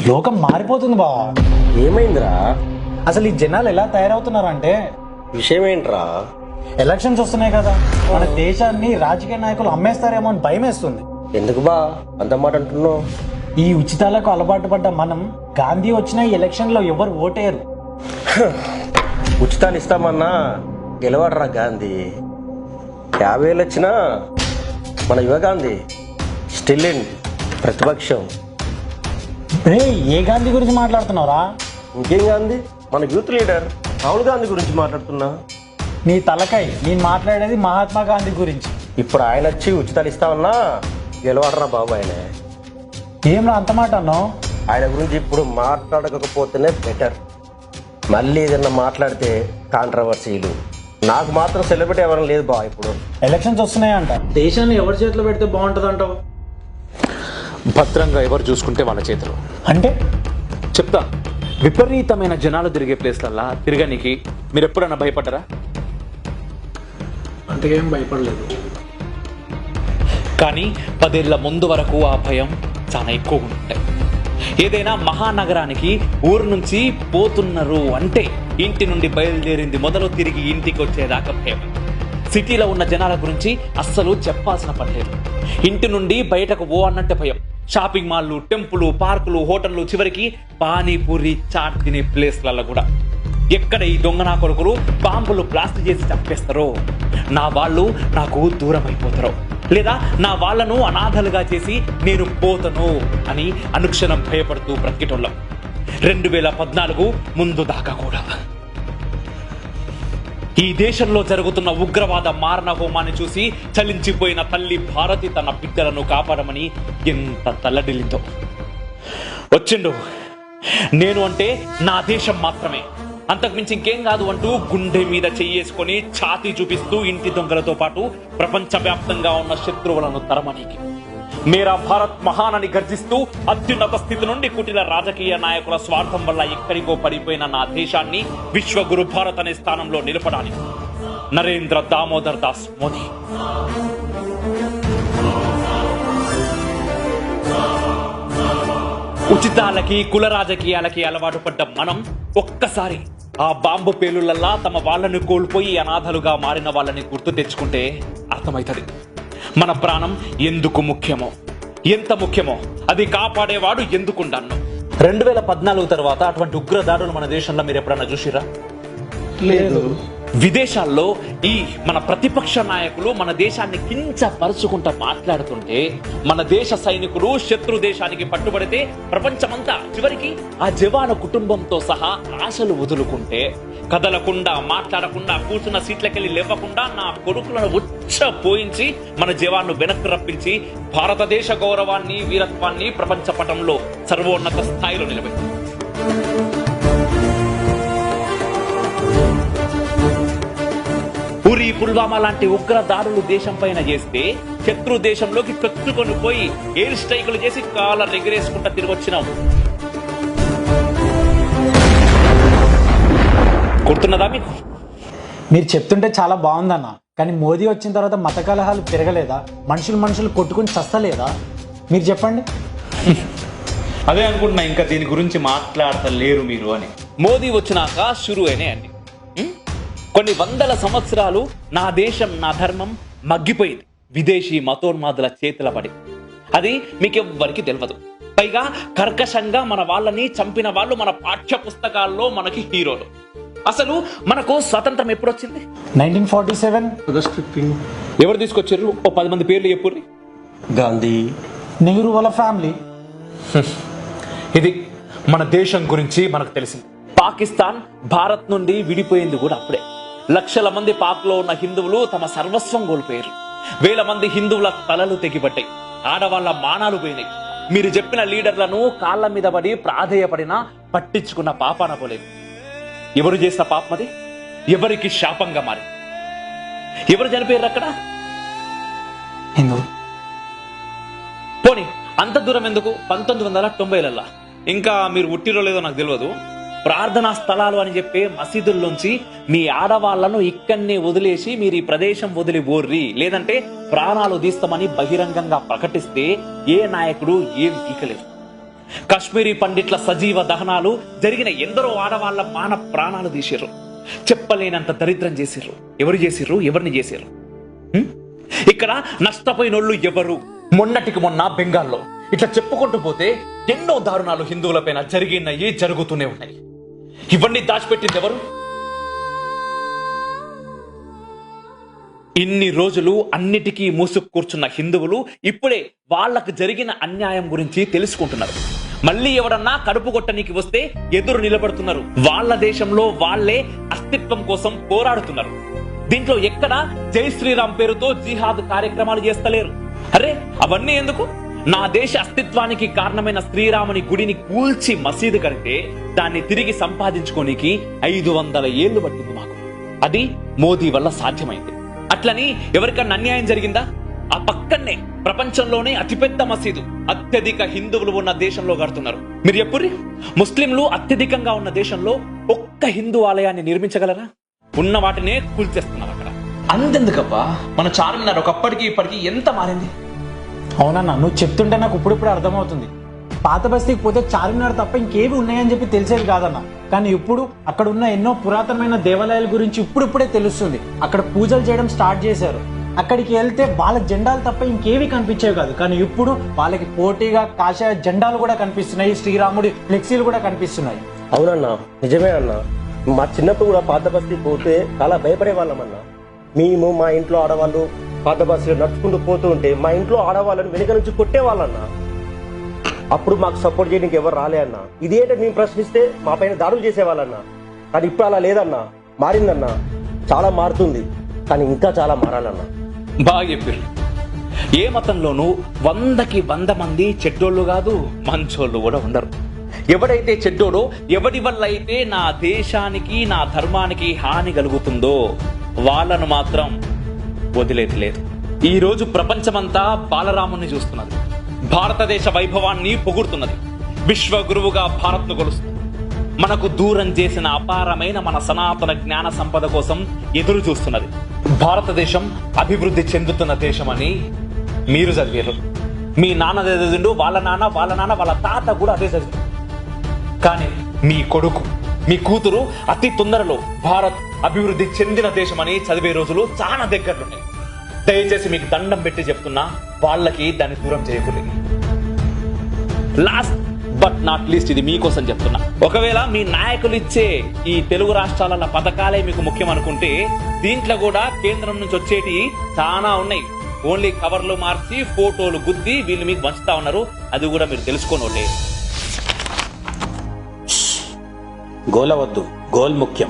లోకం మారిపోతుంది బావా. ఏమైందిరా? అసలు ఈ జనాలు ఎలా తయారవుతున్నారంటే, విషయం ఏంట్రా? ఎలక్షన్స్ వస్తున్నాయి కదా, మన దేశాన్ని రాజకీయ నాయకులు అమ్మేస్తారేమో అని భయం వేస్తుంది. ఎందుకు బా అంత మాట అంటున్నావు? ఈ ఉచితాలకు అలవాటు పడ్డ మనం గాంధీ వచ్చిన ఈ ఎలక్షన్ లో ఎవరు ఓటేయరు. ఉచితాలు ఇస్తామన్నా గెలవడరా గాంధీ. 50,000 వచ్చినా మన యువ గాంధీ స్టిల్ ఇన్ ప్రతిపక్షం. రే, ఏ గాంధీ గురించి మాట్లాడుతున్నావురా? ఇంకేం గాంధీ? మన యూత్ లీడర్ రాహుల్ గాంధీ గురించి మాట్లాడుతున్నా. నీ తలకాయ, నేను మాట్లాడేది మహాత్మా గాంధీ గురించి. ఇప్పుడు ఆయన వచ్చి ఉచితాలు ఇస్తామన్నా గెలవడరా బాబు ఆయన. ఏం అంత మాట అన్నావు? ఆయన గురించి ఇప్పుడు మాట్లాడకపోతేనే బెటర్. మళ్ళీ ఏదన్నా మాట్లాడితే కాంట్రవర్సీలు. నాకు మాత్రం సెలబ్రిటీ ఎవరైనా లేదు బా. ఇప్పుడు ఎలక్షన్స్ వస్తున్నాయంట, దేశాన్ని ఎవరి చేతిలో పెడితే బాగుంటుంది అంటావు? భద్రంగా ఎవరు చూసుకుంటే వాళ్ళ చేతిలో. అంటే చెప్తా. విపరీతమైన జనాలు తిరిగే ప్లేస్లల్లా తిరగనికి మీరు ఎప్పుడన్నా భయపడ్డారా? అంతకేం భయపడలేదు. కానీ 10 ఏళ్ల ముందు వరకు ఆ భయం చాలా ఎక్కువగా ఉంటాయి. ఏదైనా మహానగరానికి ఊరు నుంచి పోతున్నారు అంటే ఇంటి నుండి బయలుదేరింది మొదలు తిరిగి ఇంటికి వచ్చేదాకా భయం. సిటీలో ఉన్న జనాల గురించి అస్సలు చెప్పాల్సిన పనిలేదు. ఇంటి నుండి బయటకు పో అన్నట్టే భయం. షాపింగ్ మాల్లు, టెంపులు, పార్కులు, హోటళ్లు, చివరికి పానీపూరి, చాట్ తినే ప్లేస్లలో కూడా ఎక్కడ ఈ దొంగనా కొడుకులు బాంబులు బ్లాస్ట్ చేసి చంపేస్తారో, నా వాళ్ళు నాకు దూరం అయిపోతారో, లేదా నా వాళ్లను అనాథలుగా చేసి నేను పోతను అని అనుక్షణం భయపడుతూ బ్రతికేటోళ్ళం. 2014 ముందు దాకా కూడా. ఈ దేశంలో జరుగుతున్న ఉగ్రవాద మారణ హోమాన్ని చూసి చలించిపోయిన తల్లి భారతి తన బిడ్డలను కాపాడమని ఎంత తల్లడిల్లిందో. వచ్చిండు నేను అంటే నా దేశం మాత్రమే, అంతకుమించి ఇంకేం కాదు అంటూ గుండె మీద చెయ్యేసుకొని ఛాతీ చూపిస్తూ ఇంటి దొంగలతో పాటు ప్రపంచవ్యాప్తంగా ఉన్న శత్రువులను తరమనీకి మేరా భారత్ మహాన్ అని గర్జిస్తూ అత్యున్నత స్థితి నుండి కుటిల రాజకీయ నాయకుల స్వార్థం వల్ల ఎక్కడికో పడిపోయిన నా దేశాన్ని విశ్వగురు భారత్ అనే స్థానంలో నిలపడానికి నరేంద్ర దామోదర్ దాస్ మోదీ. ఉచితాలకి, కుల రాజకీయాలకి అలవాటు పడ్డ మనం ఒక్కసారి ఆ బాంబు పేలులల్లా తమ వాళ్ళని కోల్పోయి అనాథలుగా మారిన వాళ్ళని గుర్తు తెచ్చుకుంటే అర్థమవుతుంది మన ప్రాణం ఎందుకు ముఖ్యమో, ఎంత ముఖ్యమో, అది కాపాడేవాడు ఎందుకుండన్నో. 2014 తర్వాత అటువంటి ఉగ్రదాడులు మన దేశంలో మీరు ఎప్పుడన్నా చూసిరా? లేదు. విదేశాల్లో ఈ మన ప్రతిపక్ష నాయకులు మన దేశాన్ని కించపరుచుకుంటూ మాట్లాడుతుంటే, మన దేశ సైనికులు శత్రు దేశానికి పట్టుబడితే ప్రపంచమంతా చివరికి ఆ జవాను కుటుంబంతో సహా ఆశలు వదులుకుంటే, కదలకుండా మాట్లాడకుండా కూర్చున్న సీట్లకెళ్ళి లేవకుండా నా కొడుకులను ఉచ్చపోయించి మన జవాన్ను వెనక్కి రప్పించి భారతదేశ గౌరవాన్ని, వీరత్వాన్ని ప్రపంచ పటంలో సర్వోన్నత స్థాయిలో నిలబెట్టింది. ఉరి, పుల్వామా లాంటి ఉగ్ర దాడులు దేశం పైన చేస్తే శత్రు దేశంలోకి చొచ్చుకొని పోయి ఎయిర్ స్ట్రైకులు చేసి కాలర్ ఎగిరేసుకుంటా తిరిగొచ్చినాం. గుర్తున్నదా మీకు? మీరు చెప్తుంటే చాలా బాగుందన్న, కానీ మోదీ వచ్చిన తర్వాత మత కలహాలు పెరగలేదా? మనుషులు కొట్టుకుని చస్తలేదా? మీరు చెప్పండి. అదే అనుకుంటున్నా, ఇంకా దీని గురించి మాట్లాడతలేరు మీరు అని. మోదీ వచ్చినాక షురు అయినాయి అండి. కొన్ని వందల సంవత్సరాలు నా దేశం, నా ధర్మం మగ్గిపోయింది విదేశీ మతోన్మాదుల చేతుల పడి. అది మీకెవ్వరికి తెలియదు. పైగా కర్కశంగా మన వాళ్ళని చంపిన వాళ్ళు మన పాఠ్య పుస్తకాల్లో మనకి హీరోలు. అసలు మనకు స్వతంత్రం ఎప్పుడు వచ్చింది? 1947. ఎవరు తీసుకొచ్చారు? ఓ 10 మంది పేర్లు చెప్పుర్రి. గాంధీ, నెహ్రూ వాళ్ళ ఫ్యామిలీ. ఇది మన దేశం గురించి మనకు తెలిసింది. పాకిస్తాన్ భారత్ నుండి విడిపోయింది కూడా అప్పుడే. లక్షల మంది పాక్ లో ఉన్న హిందువులు తమ సర్వస్వం కోల్పోయారు. వేల మంది హిందువుల తలలు తెగిపట్టాయి, ఆడవాళ్ల మానాలు పోయినాయి. మీరు చెప్పిన లీడర్లను కాళ్ళ మీద పడి ప్రాధేయపడినా పట్టించుకున్న పాపాన పోలేదు. ఎవరు చేసిన పాపమది? ఎవరికి శాపంగా మారి? ఎవరు చనిపోయారు అక్కడ? హిందూ. పోనీ అంత దూరం ఎందుకు? 1990లలో, ఇంకా మీరు ఉట్టిరో లేదో నాకు తెలియదు, ప్రార్థనా స్థలాలు అని చెప్పే మసీదుల్లోంచి మీ ఆడవాళ్లను ఇక్కడనే వదిలేసి మీరు ఈ ప్రదేశం వదిలి బోర్రి, లేదంటే ప్రాణాలు తీస్తామని బహిరంగంగా ప్రకటిస్తే ఏ నాయకుడు ఏం పీకలేదు. కాశ్మీరీ పండిట్ల సజీవ దహనాలు జరిగిన ఎందరో ఆడవాళ్ల మాన ప్రాణాలు తీసిర్రు. చెప్పలేనంత దరిద్రం చేసిర్రు. ఎవరు చేసిర్రు? ఎవరిని చేసిర్రు? ఇక్కడ నష్టపోయినోళ్ళు ఎవరు? మొన్నటికి మొన్న బెంగాల్లో ఇట్లా చెప్పుకుంటూ పోతే ఎన్నో దారుణాలు హిందువులపైన జరిగినాయి, జరుగుతూనే ఉన్నాయి. ఇవన్నీ దాచిపెట్టింది ఎవరు? ఇన్ని రోజులు అన్నిటికీ మూసుకు కూర్చున్న హిందువులు ఇప్పుడే వాళ్లకు జరిగిన అన్యాయం గురించి తెలుసుకుంటున్నారు. మళ్ళీ ఎవడన్నా కడుపు కొట్టనికి వస్తే ఎదురు నిలబడుతున్నారు. వాళ్ళ దేశంలో వాళ్లే అస్తిత్వం కోసం పోరాడుతున్నారు. దీంట్లో ఎక్కడ జై శ్రీరామ్ పేరుతో జిహాద్ కార్యక్రమాలు చేస్తలేరు. అరే అవన్నీ ఎందుకు? నా దేశ అస్తిత్వానికి కారణమైన శ్రీరాముని గుడిని కూల్చి మసీదు కడితే దాన్ని తిరిగి సంపాదించుకోనికి 500 ఏళ్లు పట్టింది మాకు. అది మోదీ వల్ల సాధ్యమైంది. అట్లని ఎవరికన్నా అన్యాయం జరిగిందా? ఆ పక్కనే ప్రపంచంలోనే అతిపెద్ద మసీదు అత్యధిక హిందువులు ఉన్న దేశంలో కడుతున్నారు. మీరు ఎప్పురి ముస్లింలు అత్యధికంగా ఉన్న దేశంలో ఒక్క హిందూ ఆలయాన్ని నిర్మించగలరా? ఉన్న వాటినే కూల్చేస్తున్నారు అక్కడ. అంతెందుకబ్బా, మన చార్మినార్ ఒకప్పటికి ఇప్పటికి ఎంత మారింది. అవునన్నా, నువ్వు చెప్తుంటే నాకు ఇప్పుడిప్పుడు అర్థమవుతుంది. పాత బస్తీకి పోతే చార్మినార్ తప్ప ఇంకేవి ఉన్నాయని చెప్పి తెలిసేది కాదన్న. కానీ ఇప్పుడు అక్కడ ఉన్న ఎన్నో పురాతనమైన దేవాలయాల గురించి ఇప్పుడిప్పుడే తెలుస్తుంది. అక్కడ పూజలు చేయడం స్టార్ట్ చేశారు. అక్కడికి వెళ్తే వాళ్ళ జెండాలు తప్ప ఇంకేవి కనిపించేవి కాదు. కానీ ఇప్పుడు వాళ్ళకి పోటీగా కాషాయ జెండాలు కూడా కనిపిస్తున్నాయి, శ్రీరాముడి ఫ్లెక్సీలు కూడా కనిపిస్తున్నాయి. అవునన్నా, నిజమే అన్నా. మా చిన్నప్పుడు కూడా పాత బస్తీ పోతే చాలా భయపడే వాళ్ళం అన్నా. మేము మా ఇంట్లో ఆడవాళ్ళు పాత బస్సులో నడుచుకుంటూ పోతూ ఉంటే మా ఇంట్లో ఆడవాళ్ళని వెనుక నుంచి కొట్టేవాళ్ళన్నా. అప్పుడు మాకు సపోర్ట్ చేయడానికి ఎవరు రాలే అన్నా. ఇదేంటే మేము ప్రశ్నిస్తే మా పైన దాడులు చేసేవాళ్ళన్నా. కానీ ఇప్పుడు అలా లేదన్నా, మారిందన్నా. చాలా మారుతుంది, కానీ ఇంకా చాలా మారాలన్నా. బాగా చెప్పారు. ఏ మతంలోనూ 100కి 100 మంది చెడ్డోళ్ళు కాదు, మంచోళ్ళు కూడా ఉండరు. ఎవడైతే చెడ్డోడో, ఎవడి వల్ల అయితే నా దేశానికి నా ధర్మానికి హాని కలుగుతుందో వాళ్ళను మాత్రం వదిలేది లేదు. ఈ రోజు ప్రపంచమంతా బాలరాముని చూస్తున్నది. భారతదేశ వైభవాన్ని పొగుడుతున్నది. విశ్వ గురువుగా భారత్ను కొలుస్తుంది. మనకు దూరం చేసిన అపారమైన మన సనాతన జ్ఞాన సంపద కోసం ఎదురు చూస్తున్నది. భారతదేశం అభివృద్ధి చెందుతున్న దేశం అని మీరు చదివారు. మీ నాన్న చదివిండు, వాళ్ళ నాన్న, వాళ్ళ నాన్న, వాళ్ళ తాత కూడా అదే చదివారు. కానీ మీ కొడుకు, మీ కూతురు అతి తొందరలో భారత్ అభివృద్ధి చెందిన దేశం అని చదివే రోజులు చాలా దగ్గరలున్నాయి. దయచేసి మీకు దండం పెట్టి చెప్తున్నా, వాళ్ళకి దాన్ని దూరం చేయకూడదు. లాస్ట్ బట్ నాట్ లీస్ట్, ఇది మీకోసం చెప్తున్నా. ఒకవేళ మీ నాయకులు ఇచ్చే ఈ తెలుగు రాష్ట్రాల పథకాలే మీకు ముఖ్యం అనుకుంటే, దీంట్లో కూడా కేంద్రం నుంచి వచ్చేటి చాలా ఉన్నాయి. ఓన్లీ కవర్లు మార్చి ఫోటోలు గుద్ది వీళ్ళు మీకు పంచుతా ఉన్నారు. అది కూడా మీరు తెలుసుకోనోటే. గోల వద్దు, గోల్ ముఖ్యం.